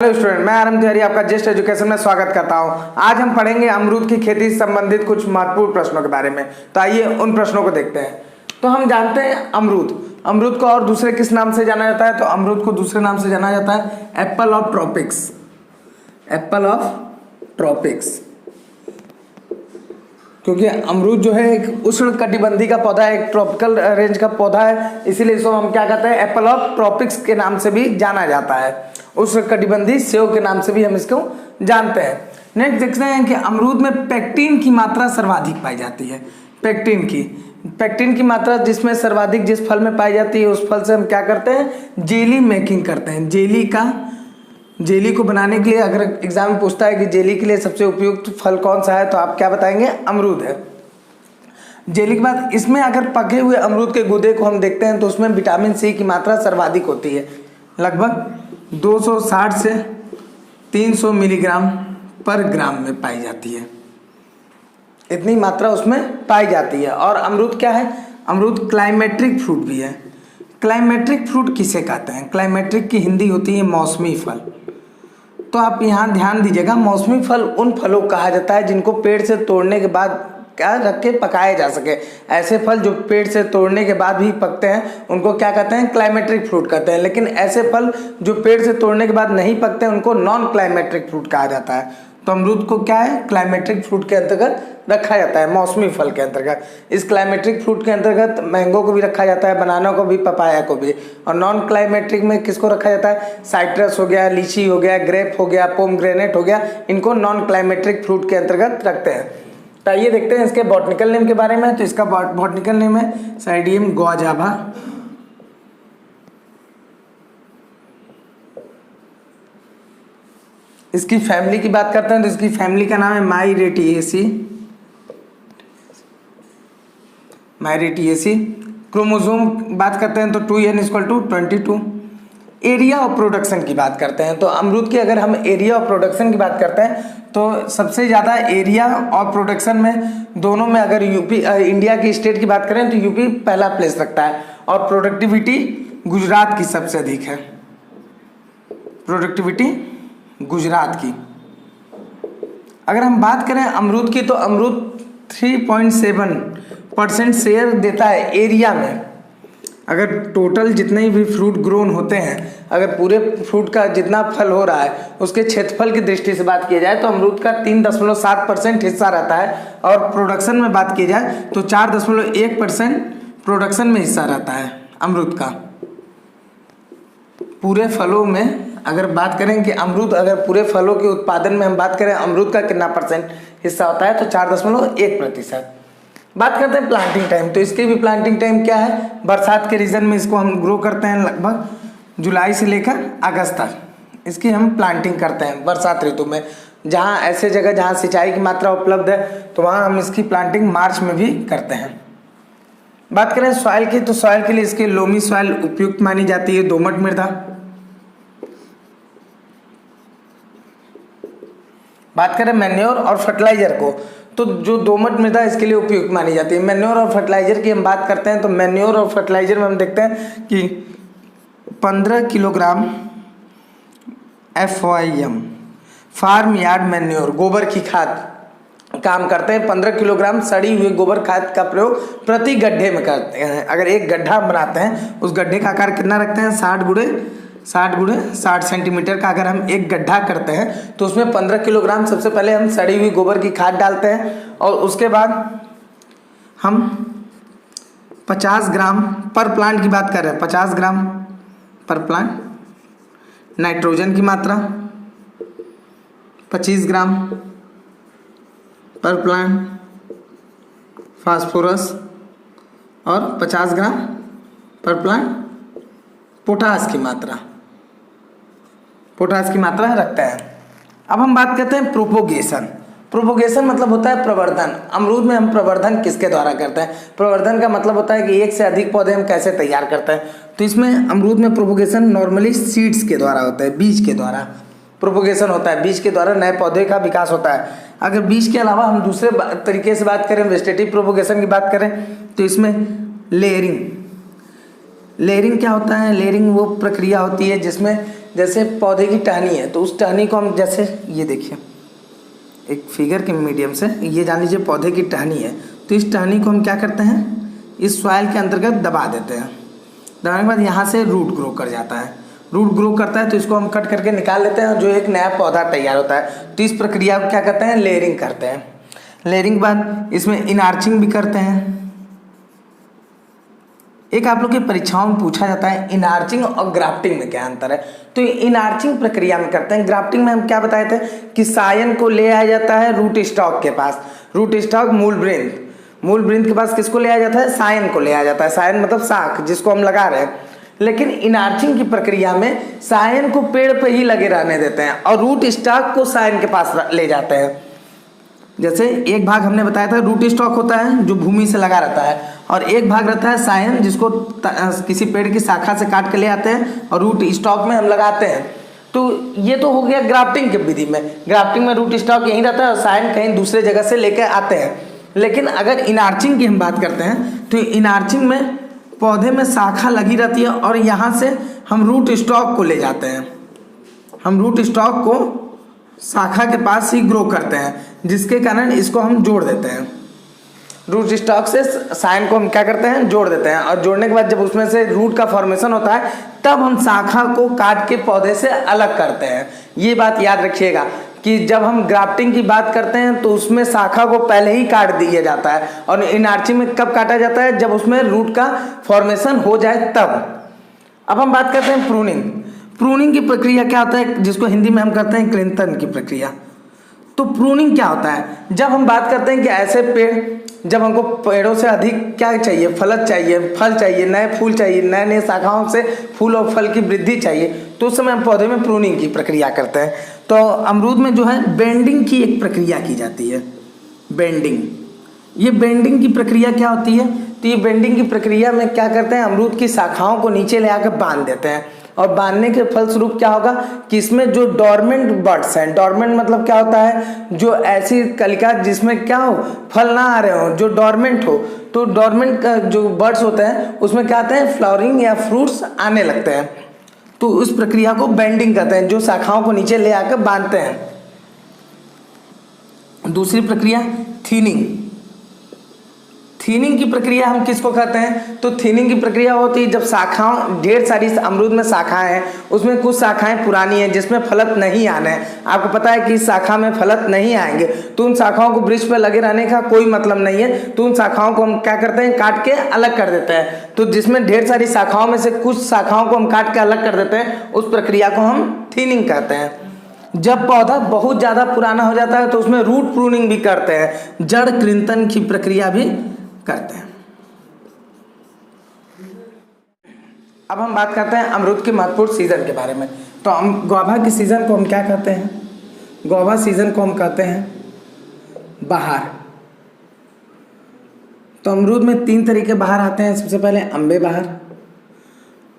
Hello student, मैं RM Tiwari आपका जेस्ट education में स्वागत करता हूं। आज हम पढ़ेंगे अमरूद की खेती से संबंधित कुछ महत्वपूर्ण प्रश्नों के बारे में। तो आइए उन प्रश्नों को देखते हैं। तो हम जानते हैं अमरूद को और दूसरे किस नाम से जाना जाता है? तो अमरूद को दूसरे नाम से जाना जाता है Apple of tropics. Apple of tropics, क्योंकि अमरूद जो है एक उष्णकटिबंधीय का पौधा है, एक ट्रॉपिकल रेंज का पौधा है, इसीलिए इसको हम क्या कहते हैं? एप्पल ऑफ ट्रॉपिक्स के नाम से भी जाना जाता है। उष्णकटिबंधीय सेब के नाम से भी हम इसको जानते हैं। नेक्स्ट देखते हैं कि अमरूद में पेक्टिन की मात्रा सर्वाधिक पाई जाती है। पेक्टिन की मात्रा जिसमें सर्वाधिक जिस फल में पाई जाती है उस फल से हम क्या करते हैं? जेली मेकिंग करते हैं। जेली को बनाने के लिए अगर एग्जाम में पूछता है कि जेली के लिए सबसे उपयुक्त फल कौन सा है, तो आप क्या बताएंगे? अमरूद है। जेली के बाद इसमें अगर पके हुए अमरूद के गूदे को हम देखते हैं तो उसमें विटामिन सी की मात्रा सर्वाधिक होती है। लगभग 260 से 300 मिलीग्राम पर ग्राम में पाई जाती है। इतनी मात्रा उसमें पाई जाती है। और अमरूद क्या है? अमरूद क्लाइमेट्रिक फ्रूट भी है। क्लाइमेट्रिक फ्रूट किसे कहते हैं? क्लाइमेट्रिक की हिंदी होती है मौसमी फल। तो आप यहाँ ध्यान दीजिएगा, मौसमी फल उन फलों को कहा जाता है जिनको पेड़ से तोड़ने के बाद क्या रख के पकाए जा सके। ऐसे फल जो पेड़ से तोड़ने के बाद भी पकते हैं उनको क्या कहते हैं? क्लाइमेट्रिक फ्रूट कहते हैं। लेकिन ऐसे फल जो पेड़ से तोड़ने के बाद नहीं पकते हैं उनको नॉन क्लाइमेट्रिक फ्रूट कहा जाता है। तो अमरूद को क्या है? क्लाइमेट्रिक फ्रूट के अंतर्गत रखा जाता है, मौसमी फल के अंतर्गत। इस क्लाइमेट्रिक फ्रूट के अंतर्गत मैंगो को भी रखा जाता है, बनाना को भी, पपाया को भी। और नॉन क्लाइमेट्रिक में किसको रखा जाता है? साइट्रस हो गया, लीची हो गया, ग्रेप हो गया, पोमग्रेनेट हो गया, इनको नॉन क्लाइमेट्रिक फ्रूट के अंतर्गत रखते हैं। तो आइए देखते हैं इसके बॉटनिकल नेम के बारे में। तो इसका बॉटनिकल नेम है साइडियम गुआजाभा। इसकी फैमिली की बात करते हैं तो इसकी फैमिली का नाम है माइरेटिएसी। क्रोमोसोम बात करते हैं तो 2n=22। एरिया ऑफ प्रोडक्शन की बात करते हैं तो अमरूद की अगर हम एरिया ऑफ प्रोडक्शन की बात करते हैं तो सबसे ज़्यादा एरिया ऑफ प्रोडक्शन में दोनों में अगर यूपी इंडिया की स्टेट की बात करें तो यूपी पहला प्लेस रखता है। और प्रोडक्टिविटी गुजरात की सबसे अधिक है। प्रोडक्टिविटी गुजरात की। अगर हम बात करें अमरूद की तो अमरूद 3.7% शेयर देता है एरिया में। अगर टोटल जितने भी फ्रूट ग्रोन होते हैं, अगर पूरे फ्रूट का जितना फल हो रहा है उसके क्षेत्रफल की दृष्टि से बात की जाए तो अमरूद का 3.7% हिस्सा रहता है। और प्रोडक्शन में बात की जाए तो 4.1% प्रोडक्शन में हिस्सा रहता है अमरूद का। पूरे फलों में अगर बात करें कि अमरूद अगर पूरे फलों के उत्पादन में हम बात करें अमरूद का कितना परसेंट हिस्सा होता है तो 4.1%। बात करते हैं प्लांटिंग टाइम। तो इसकी भी प्लांटिंग टाइम क्या है? बरसात के रीजन में इसको हम ग्रो करते हैं लगभग जुलाई से लेकर अगस्त तक। इसकी हम प्लांटिंग करते हैं बरसात ऋतु में। जहाँ ऐसे जगह जहाँ सिंचाई की मात्रा उपलब्ध है तो वहाँ हम इसकी प्लांटिंग मार्च में भी करते हैं। बात करें सॉइल की तो सॉइल के लिए इसकी लोमी सॉइल उपयुक्त मानी जाती है, दोमट मृदा। बात करें मैन्योर और फर्टिलाइजर को तो जो दोमट मृदा इसके लिए उपयुक्त मानी जाती है। मैन्योर और फर्टिलाइजर की हम बात करते हैं तो मैन्योर और फर्टिलाइजर में हम देखते हैं कि 15 kilogram FYM farm yard manure गोबर की खाद काम करते हैं। 15 किलोग्राम सड़ी हुई गोबर खाद का प्रयोग प्रति गड्ढे में करते हैं। अगर एक गड्ढा बनाते हैं उस गड्ढे का आकार कितना रखते हैं? 60 सेंटीमीटर का अगर हम एक गड्ढा करते हैं तो उसमें 15 किलोग्राम सबसे पहले हम सड़ी हुई गोबर की खाद डालते हैं। और उसके बाद हम 50 ग्राम पर प्लांट की बात कर रहे हैं, 50 ग्राम पर प्लांट नाइट्रोजन की मात्रा, 25 ग्राम पर प्लांट फास्फोरस और 50 ग्राम पर प्लांट पोटास की मात्रा रखता है। अब हम बात करते हैं प्रोपोगेशन मतलब होता है प्रवर्धन। अमरूद में हम प्रवर्धन किसके द्वारा करते हैं? प्रवर्धन का मतलब होता है कि एक से अधिक पौधे हम कैसे तैयार करते हैं। तो इसमें अमरूद में प्रोपोगेशन नॉर्मली सीड्स के द्वारा होता है, बीज के द्वारा प्रोपोगेशन होता है। बीज के द्वारा नए पौधे का विकास होता है। अगर बीज के अलावा हम दूसरे तरीके से बात करें, वेजिटेटिव प्रोपोगेशन की बात करें तो इसमें लेयरिंग क्या होता है? लेयरिंग वो प्रक्रिया होती है जिसमें जैसे पौधे की टहनी है तो उस टहनी को हम, जैसे ये देखिए एक फिगर के मीडियम से, ये जान लीजिए पौधे की टहनी है, तो इस टहनी को हम क्या करते हैं, इस सॉइल के अंतर्गत दबा देते हैं। दबाने के बाद यहाँ से रूट ग्रो कर जाता है। रूट ग्रो करता है तो इसको हम कट करके निकाल लेते हैं, जो एक नया पौधा तैयार होता है। तो इस प्रक्रिया को क्या करते हैं, लेयरिंग करते हैं। लेयरिंग के बाद इसमें इनार्चिंग भी करते हैं। एक आप लोग की परीक्षाओं में पूछा जाता है इनार्चिंग और ग्राफ्टिंग में क्या अंतर है। तो इनार्चिंग प्रक्रिया में करते हैं। ग्राफ्टिंग में हम क्या बताए थे कि सायन को ले आया जाता है रूट स्टॉक के पास। रूट स्टॉक मूल वृंत के पास किसको ले आया जाता है, सायन को ले आया जाता है। सायन मतलब शाख जिसको हम लगा रहे हैं। लेकिन इनार्चिंग की प्रक्रिया में सायन को पेड़ पे ही लगे रहने देते हैं और रूट स्टॉक को सायन के पास ले जाते हैं। जैसे एक भाग हमने बताया था रूट स्टॉक होता है जो भूमि से लगा रहता है, और एक भाग रहता है सायन जिसको किसी पेड़ की शाखा से काट के ले आते हैं और रूट स्टॉक में हम लगाते हैं। तो ये तो हो गया ग्राफ्टिंग की विधि में। ग्राफ्टिंग में रूट स्टॉक यहीं रहता है और सायन कहीं दूसरे जगह से लेकर आते हैं। लेकिन अगर इनार्चिंग की हम बात करते हैं तो इनार्चिंग में पौधे में शाखा लगी रहती है और यहाँ से हम रूट स्टॉक को ले जाते हैं। हम रूट स्टॉक को शाखा के पास ही ग्रो करते हैं, जिसके कारण इसको हम जोड़ देते हैं। रूट स्टॉक से सायन को हम क्या करते हैं, जोड़ देते हैं। और जोड़ने के बाद जब उसमें से रूट का फॉर्मेशन होता है तब हम शाखा को काट के पौधे से अलग करते हैं। ये बात याद रखिएगा कि जब हम ग्राफ्टिंग की बात करते हैं तो उसमें शाखा को पहले ही काट दिया जाता है, और इनार्चिंग में कब काटा जाता है, जब उसमें रूट का फॉर्मेशन हो जाए तब। अब हम बात करते हैं प्रूनिंग। प्रूनिंग की प्रक्रिया क्या होता है, जिसको हिंदी में हम करते हैं कृंतन की प्रक्रिया। तो प्रूनिंग क्या होता है, जब हम बात करते हैं कि ऐसे पेड़, जब हमको पेड़ों से अधिक क्या चाहिए, फल चाहिए, नए फूल चाहिए, नए नए शाखाओं से फूल और फल की वृद्धि चाहिए, तो उस समय हम पौधे में प्रूनिंग की प्रक्रिया करते हैं। तो अमरूद में जो है बेंडिंग की एक प्रक्रिया की जाती है। बेंडिंग, ये बेंडिंग की प्रक्रिया क्या होती है, तो ये बेंडिंग की प्रक्रिया में क्या करते हैं, अमरूद की शाखाओं को नीचे ले आकर बांध देते हैं। और बांधने के फलस्वरूप क्या होगा कि इसमें जो डॉर्मेंट बर्ड्स हैं, डॉर्मेंट मतलब क्या होता है, जो ऐसी कलिका जिसमें क्या हो, फल ना आ रहे हो, जो डॉर्मेंट हो, तो डॉर्मेंट का जो बर्ड्स होते हैं उसमें क्या आते हैं, फ्लावरिंग या फ्रूट्स आने लगते हैं। तो उस प्रक्रिया को बेंडिंग कहते हैं, जो शाखाओं को नीचे ले आकर बांधते हैं। दूसरी प्रक्रिया थीनिंग। थीनिंग की प्रक्रिया हम किसको कहते हैं, तो थीनिंग की प्रक्रिया होती है जब शाखाओं, ढेर सारी अमरूद में शाखाएं हैं, उसमें कुछ शाखाएं पुरानी हैं जिसमें फलत नहीं आने हैं। आपको पता है कि इस शाखा में फलत नहीं आएंगे, तो उन शाखाओं को वृक्ष पर लगे रहने का कोई मतलब नहीं है। तो उन शाखाओं को हम क्या करते हैं, काट के अलग कर देते हैं। तो जिसमें ढेर सारी शाखाओं में से कुछ शाखाओं को हम काट के अलग कर देते हैं, उस प्रक्रिया को हम थीनिंग कहते हैं। जब पौधा बहुत ज़्यादा पुराना हो जाता है तो उसमें रूट प्रूनिंग भी करते हैं, जड़ कृंतन की प्रक्रिया भी करते हैं। अब हम बात करते हैं अमरूद के महत्वपूर्ण सीजन के बारे में। तो हम गुआवा के सीजन को हम क्या कहते हैं, गुआवा सीजन को हम कहते हैं बहार। तो अमरूद में 3 तरीके बहार आते हैं। सबसे पहले अम्बे बहार।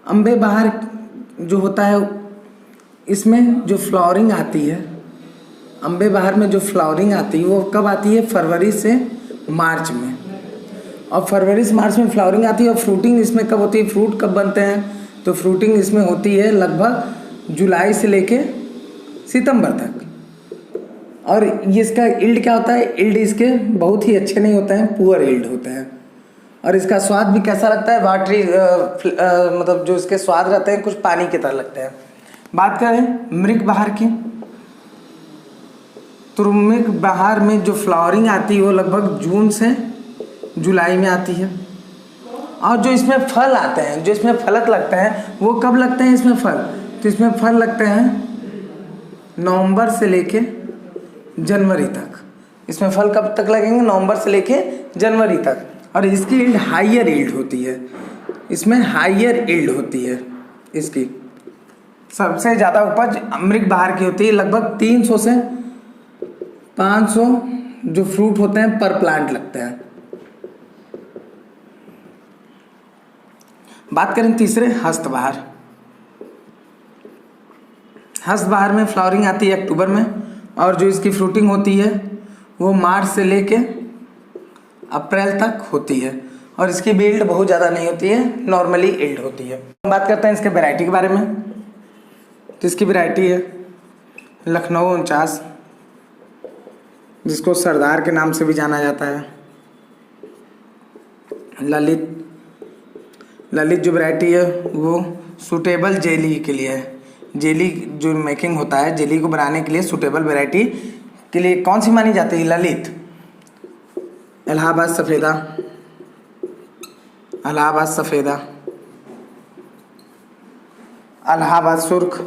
अम्बे बहार जो होता है इसमें जो फ्लावरिंग आती है, अम्बे बहार में जो फ्लावरिंग आती है वो कब आती है, फरवरी से मार्च में। और फरवरी से मार्च में फ्लावरिंग आती है। और फ्रूटिंग इसमें कब होती है, फ्रूट कब बनते हैं, तो फ्रूटिंग इसमें होती है लगभग जुलाई से लेके सितंबर तक। और ये इसका इल्ड क्या होता है, इल्ड इसके बहुत ही अच्छे नहीं होते हैं, पुअर इल्ड होते हैं। और इसका स्वाद भी कैसा लगता है, वाटरी मतलब जो इसके स्वाद रहते हैं कुछ पानी की तरह लगते हैं। बात करें मृग बहार की, तो मृग बहार में जो फ्लावरिंग आती है वो लगभग जून से जुलाई में आती है। और जो इसमें फल आते हैं, जो इसमें फलत लगते हैं, वो कब लगते हैं इसमें फल, तो इसमें फल लगते हैं नवंबर से लेके जनवरी तक। इसमें फल कब तक लगेंगे, नवंबर से लेके जनवरी तक। और इसकी ईल्ड हाइयर ईल्ड होती है, इसमें हाइयर ईल्ड होती है। इसकी सबसे ज़्यादा उपज मृग बहार की होती है, लगभग 300 से 500 जो फ्रूट होते हैं पर प्लांट लगते हैं। बात करें तीसरे हस्तबहार। हस्तबहार में फ्लावरिंग आती है अक्टूबर में, और जो इसकी फ्रूटिंग होती है वो मार्च से लेके अप्रैल तक होती है। और इसकी भी ईल्ड बहुत ज़्यादा नहीं होती है, नॉर्मली ईल्ड होती है। बात करते हैं इसके वैरायटी के बारे में। तो इसकी वैरायटी है लखनऊ 49, जिसको सरदार के नाम से भी जाना जाता है। ललित जो वैरायटी है वो सूटेबल जेली के लिए है। जेली जो मेकिंग होता है, जेली को बनाने के लिए सूटेबल वैरायटी के लिए कौन सी मानी जाती है? ललित। इलाहाबाद सफ़ेदा, इलाहाबाद सफ़ेदा, इलाहाबाद सुर्ख।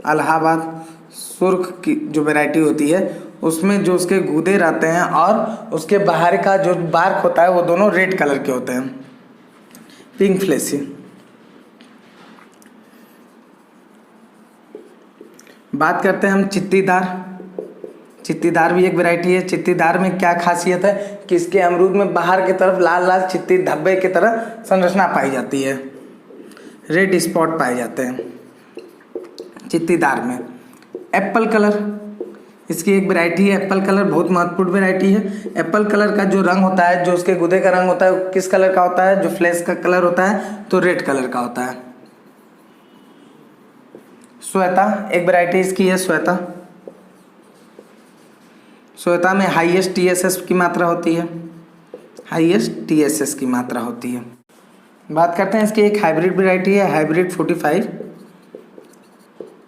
इलाहाबाद सुर्ख की जो वैरायटी होती है उसमें जो उसके गूदे रहते हैं और उसके बाहर का जो बार्क होता है वो दोनों रेड कलर के होते हैं। Pink fleshy. बात करते हैं हम चित्तीदार। चित्तीदार भी एक वैरायटी है। चित्तीदार में क्या खासियत है कि इसके अमरूद में बाहर की तरफ लाल लाल चित्ती धब्बे की तरह संरचना पाई जाती है, रेड स्पॉट पाए जाते हैं चित्तीदार में। एप्पल कलर इसकी एक वैरायटी है। एप्पल कलर बहुत महत्वपूर्ण वैरायटी है। एप्पल कलर का जो रंग होता है, जो उसके गुदे का रंग होता है, वो किस कलर का होता है? जो फ्लेश का कलर होता है तो रेड कलर का होता है। श्वेता एक वैरायटी इसकी है। श्वेता, श्वेता में हाईएस्ट TSS की मात्रा होती है, हाईएस्ट TSS की मात्रा होती है। बात करते हैं इसकी एक हाइब्रिड वैरायटी है, हाइब्रिड 45,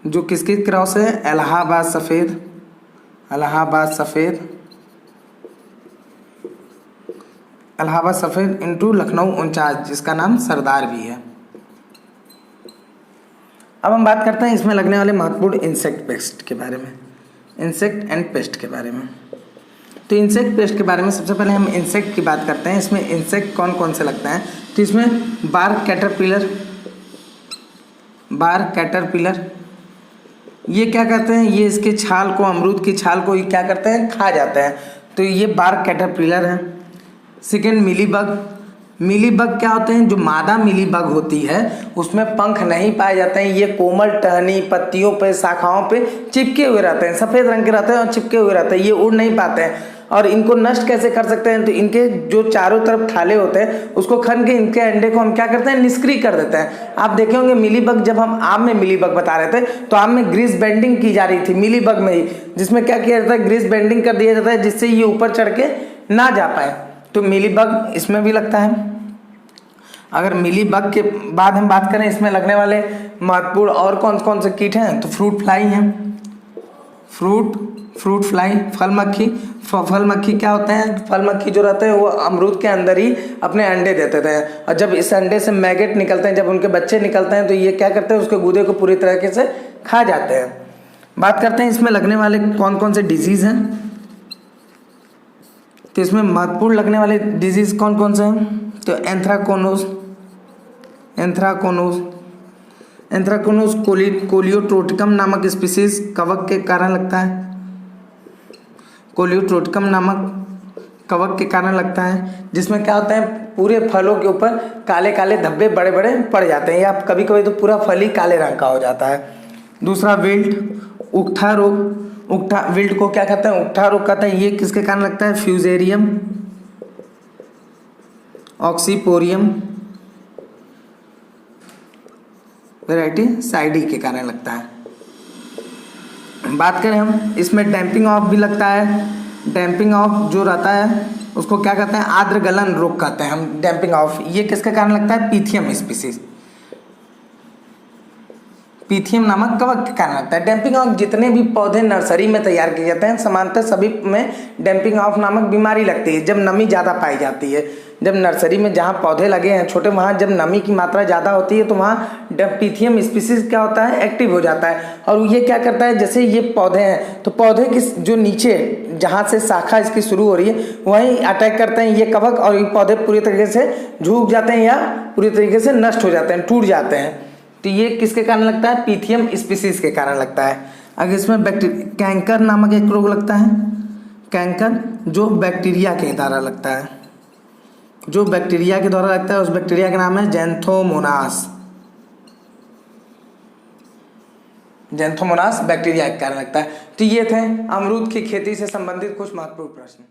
जो किसकी क्रॉस है? इलाहाबाद सफ़ेद, इलाहाबाद सफ़ेद, इलाहाबाद सफ़ेद इंटू लखनऊ 49, जिसका नाम सरदार भी है। अब हम बात करते हैं इसमें लगने वाले महत्वपूर्ण इंसेक्ट पेस्ट के बारे में, इंसेक्ट एंड पेस्ट के बारे में। तो इंसेक्ट पेस्ट के बारे में सबसे पहले हम इंसेक्ट की बात करते हैं। इसमें इंसेक्ट कौन कौन से लगते हैं? तो इसमें बार कैटरपिलर, बार कैटरपिलर ये क्या करते हैं? ये इसके छाल को, अमरूद की छाल को ये क्या करते हैं? खा जाते हैं। तो ये बार कैटरपिलर है। Second mealybug. मिलीबग क्या होते हैं? जो मादा मिलीबग होती है उसमें पंख नहीं पाए जाते हैं। ये कोमल टहनी पत्तियों पे, शाखाओं पे चिपके हुए रहते हैं, सफ़ेद रंग के रहते हैं और चिपके हुए रहते हैं। ये उड़ नहीं पाते हैं। और इनको नष्ट कैसे कर सकते हैं? तो इनके जो चारों तरफ थाले होते हैं उसको खन के इनके अंडे को हम क्या करते हैं? निष्क्रिय कर देते हैं। आप देखे होंगे मिलीबग, जब हम आम में मिलीबग बता रहे थे तो आम में ग्रीस बेंडिंग की जा रही थी मिलीबग में ही, जिसमें क्या किया जाता है? ग्रीस बेंडिंग कर दिया जाता है जिससे ये ऊपर चढ़ के ना जा पाए। तो मिलीबग इसमें भी लगता है। अगर मिलीबग के बाद हम बात करें इसमें लगने वाले महत्वपूर्ण और कौन कौन से कीट हैं, तो फ्रूट फ्लाई हैं। फ्रूट फ्लाई, फल मक्खी। फल मक्खी क्या होते हैं? फल मक्खी जो रहते हैं वो अमरूद के अंदर ही अपने अंडे देते थे, और जब इस अंडे से मैगेट निकलते हैं, जब उनके बच्चे निकलते हैं तो ये क्या करते हैं? उसके गूदे को पूरी तरीके से खा जाते हैं। बात करते हैं इसमें लगने वाले कौन कौन से डिजीज़ हैं। तो इसमें महत्वपूर्ण लगने वाले डिजीज़ कौन कौन से हैं? तो एंथ्राकोनोस कोलियोट्रोटिकम नामक स्पीसीज कवक के कारण लगता है। कोलियोट्रोटिकम नामक कवक के कारण लगता है, जिसमें क्या होता है? पूरे फलों के ऊपर काले काले धब्बे बड़े बड़े पड़ जाते हैं, या कभी कभी तो पूरा फल ही काले रंग का हो जाता है। दूसरा विल्ट, उकठा रोग। विल्ट को क्या कहते हैं? उकठा रोग कहते हैं। ये किसके कारण लगता है? फ्यूजेरियम ऑक्सीपोरियम वैरायटी साइडी के कारण लगता है। बात करें हम इसमें डैम्पिंग ऑफ भी लगता है। डैम्पिंग ऑफ जो रहता है उसको क्या कहते हैं? आर्द्र गलन रोग कहते हैं हम डैम्पिंग ऑफ। ये किसके कारण लगता है? पीथियम स्पीसीज, पीथियम नामक कवक के कारण लगता है। डैम्पिंग ऑफ जितने भी पौधे नर्सरी में तैयार किए जाते हैं सामान्यतः सभी में डैम्पिंग ऑफ नामक बीमारी लगती है जब नमी ज़्यादा पाई जाती है। जब नर्सरी में जहाँ पौधे लगे हैं छोटे, वहाँ जब नमी की मात्रा ज़्यादा होती है तो वहाँ पीथियम स्पीसीज क्या होता है? एक्टिव हो जाता है। और ये क्या करता है? जैसे ये पौधे हैं तो पौधे की जो नीचे जहाँ से शाखा इसकी शुरू हो रही है वहीं अटैक करते हैं ये कवक, और ये पौधे पूरी तरीके से झुक जाते हैं या पूरी तरीके से नष्ट हो जाते हैं, टूट जाते हैं। तो ये किसके कारण लगता है? पीथियम स्पीसीज के कारण लगता है। अगर इसमें कैंकर नामक एक रोग लगता है। कैंकर जो बैक्टीरिया के द्वारा लगता है, जो बैक्टीरिया के द्वारा लगता है उस बैक्टीरिया का नाम है ज़ैंथोमोनास। ज़ैंथोमोनास बैक्टीरिया के कारण लगता है। तो ये थे अमरूद की खेती से संबंधित कुछ महत्वपूर्ण प्रश्न।